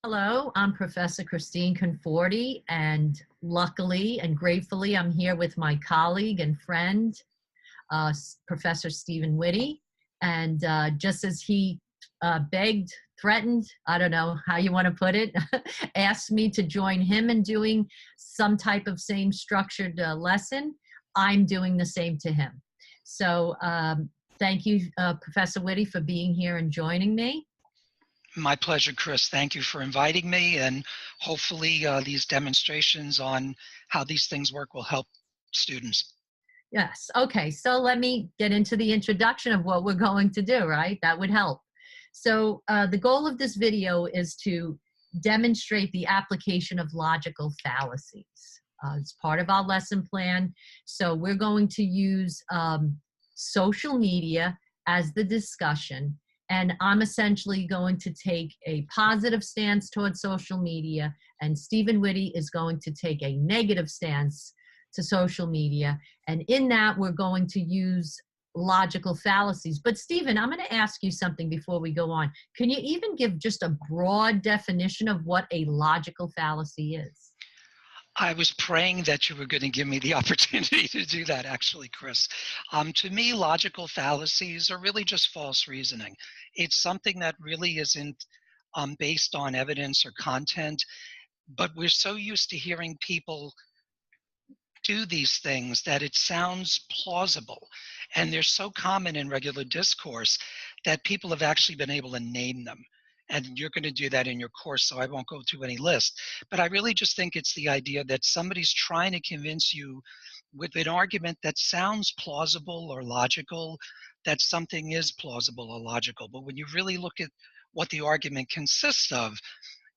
Hello, I'm Professor Christine Conforti, and luckily and gratefully, I'm here with my colleague and friend, Professor Stephen Whitty. And just as he begged, threatened, I don't know how you want to put it, asked me to join him in doing some type of same structured lesson, I'm doing the same to him. So thank you, Professor Whitty, for being here and joining me. My pleasure, Chris. Thank you for inviting me, and hopefully these demonstrations on how these things work will help students. Yes. Okay. So let me get into the introduction of what we're going to do, right? That would help. So the goal of this video is to demonstrate the application of logical fallacies. It's part of our lesson plan. So we're going to use social media as the discussion. And I'm essentially going to take a positive stance towards social media, and Stephen Whitty is going to take a negative stance to social media. And in that, we're going to use logical fallacies. But Stephen, I'm going to ask you something before we go on. Can you even give just a broad definition of what a logical fallacy is? I was praying that you were going to give me the opportunity to do that, actually, Chris. To me, logical fallacies are really just false reasoning. It's something that really isn't based on evidence or content, but we're so used to hearing people do these things that it sounds plausible. And they're so common in regular discourse that people have actually been able to name them. And you're going to do that in your course, so I won't go through any list. But I really just think it's the idea that somebody's trying to convince you with an argument that sounds plausible or logical, that something is plausible or logical. But when you really look at what the argument consists of,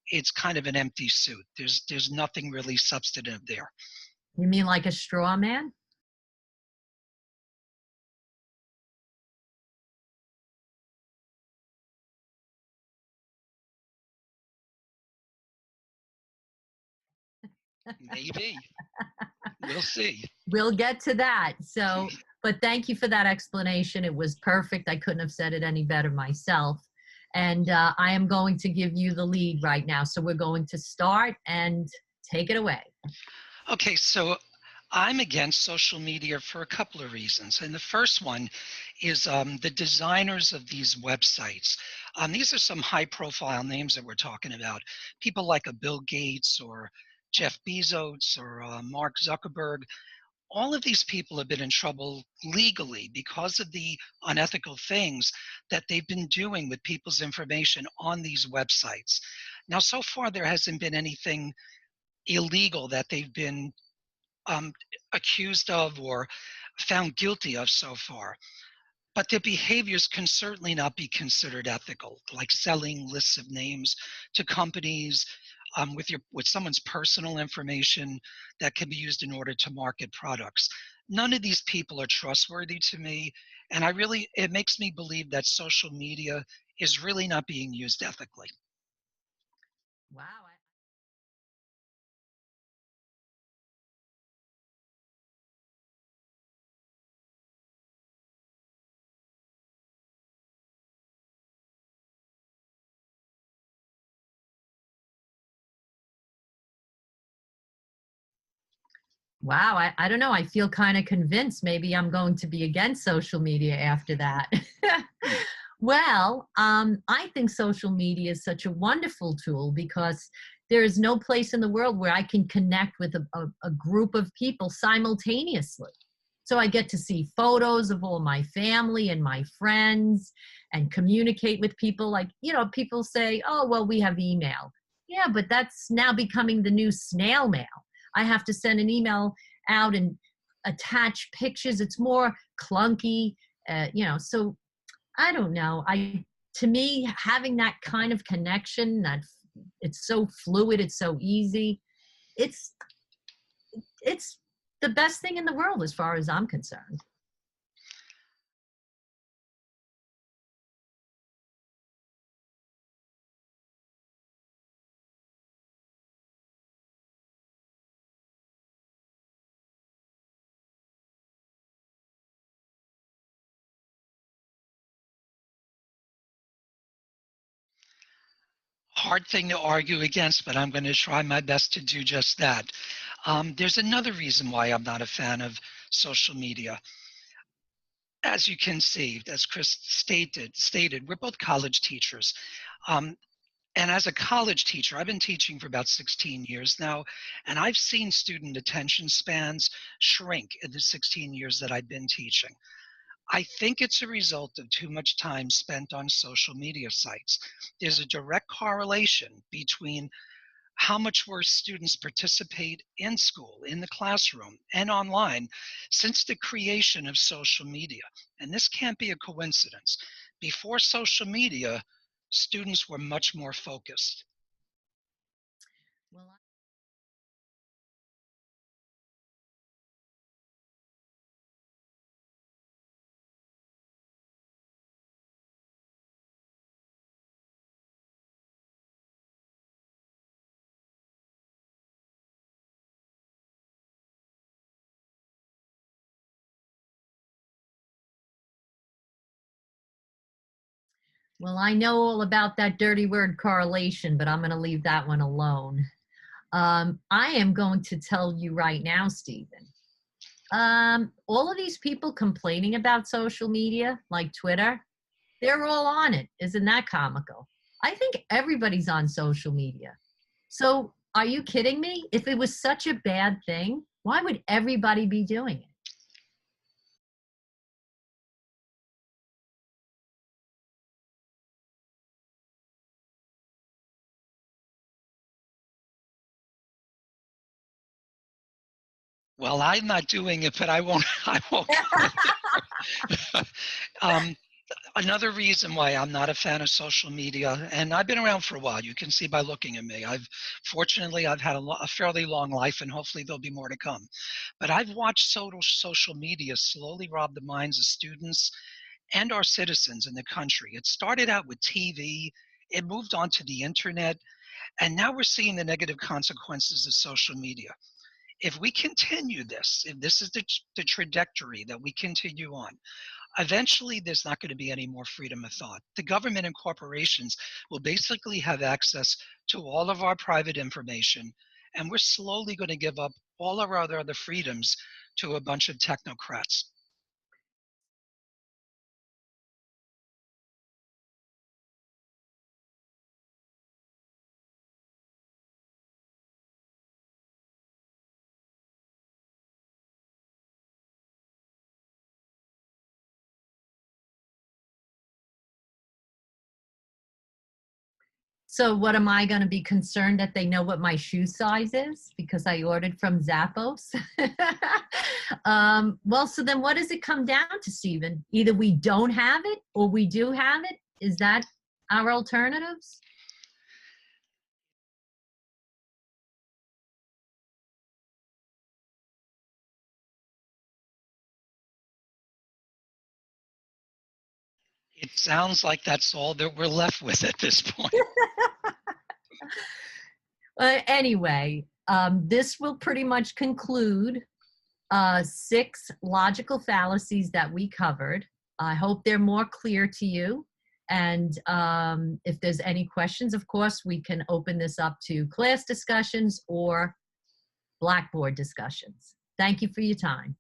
it's kind of an empty suit. There's nothing really substantive there. You mean like a straw man? Maybe. We'll see. We'll get to that. So, but thank you for that explanation. It was perfect. I couldn't have said it any better myself. And I am going to give you the lead right now. So we're going to start and take it away. Okay, so I'm against social media for a couple of reasons. And the first one is the designers of these websites. These are some high profile names that we're talking about. People like a Bill Gates or Jeff Bezos or Mark Zuckerberg. All of these people have been in trouble legally because of the unethical things that they've been doing with people's information on these websites. Now, so far, there hasn't been anything illegal that they've been um, accused of or found guilty of so far. But their behaviors can certainly not be considered ethical, like selling lists of names to companies with someone's personal information that can be used in order to market products. None of these people are trustworthy to me, and it makes me believe that social media is really not being used ethically. Wow. Wow, I don't know. I feel kind of convinced maybe I'm going to be against social media after that. Well, I think social media is such a wonderful tool because there is no place in the world where I can connect with a group of people simultaneously. So I get to see photos of all my family and my friends and communicate with people. Like, people say, oh, well, we have email. Yeah, but that's now becoming the new snail mail. I have to send an email out and attach pictures. It's more clunky, so I don't know. To me, having that kind of connection, that it's so fluid, it's so easy. It's it's the best thing in the world as far as I'm concerned. hard thing to argue against, but I'm going to try my best to do just that. There's another reason why I'm not a fan of social media. As you can see, as Chris stated, we're both college teachers. Um, and as a college teacher, I've been teaching for about 16 years now, and I've seen student attention spans shrink in the 16 years that I've been teaching. I think it's a result of too much time spent on social media sites. There's a direct correlation between how much worse students participate in school, in the classroom, and online since the creation of social media. And this can't be a coincidence. Before social media, students were much more focused. Well, well, I know all about that dirty word correlation, but I'm going to leave that one alone. I am going to tell you right now, Stephen. All of these people complaining about social media, like Twitter, they're all on it. Isn't that comical? I think everybody's on social media. So, are you kidding me? If it was such a bad thing, why would everybody be doing it? Well, I'm not doing it, but I won't. I won't go there. um, Another reason why I'm not a fan of social media, and I've been around for a while. You can see by looking at me. Fortunately, I've had a fairly long life, and hopefully there'll be more to come. But I've watched social media slowly rob the minds of students and our citizens in the country. It started out with TV. It moved on to the internet, and now we're seeing the negative consequences of social media. If we continue this, if this is the trajectory that we continue on, eventually there's not going to be any more freedom of thought. The government and corporations will basically have access to all of our private information, and we're slowly going to give up all of our other freedoms to a bunch of technocrats. So, what am I going to be concerned that they know what my shoe size is because I ordered from Zappos? Well, so then what does it come down to, Stephen? Either we don't have it or we do have it. Is that our alternatives? It sounds like that's all that we're left with at this point. Anyway, this will pretty much conclude 6 logical fallacies that we covered. I hope they're more clear to you. And if there's any questions, of course, we can open this up to class discussions or Blackboard discussions. Thank you for your time.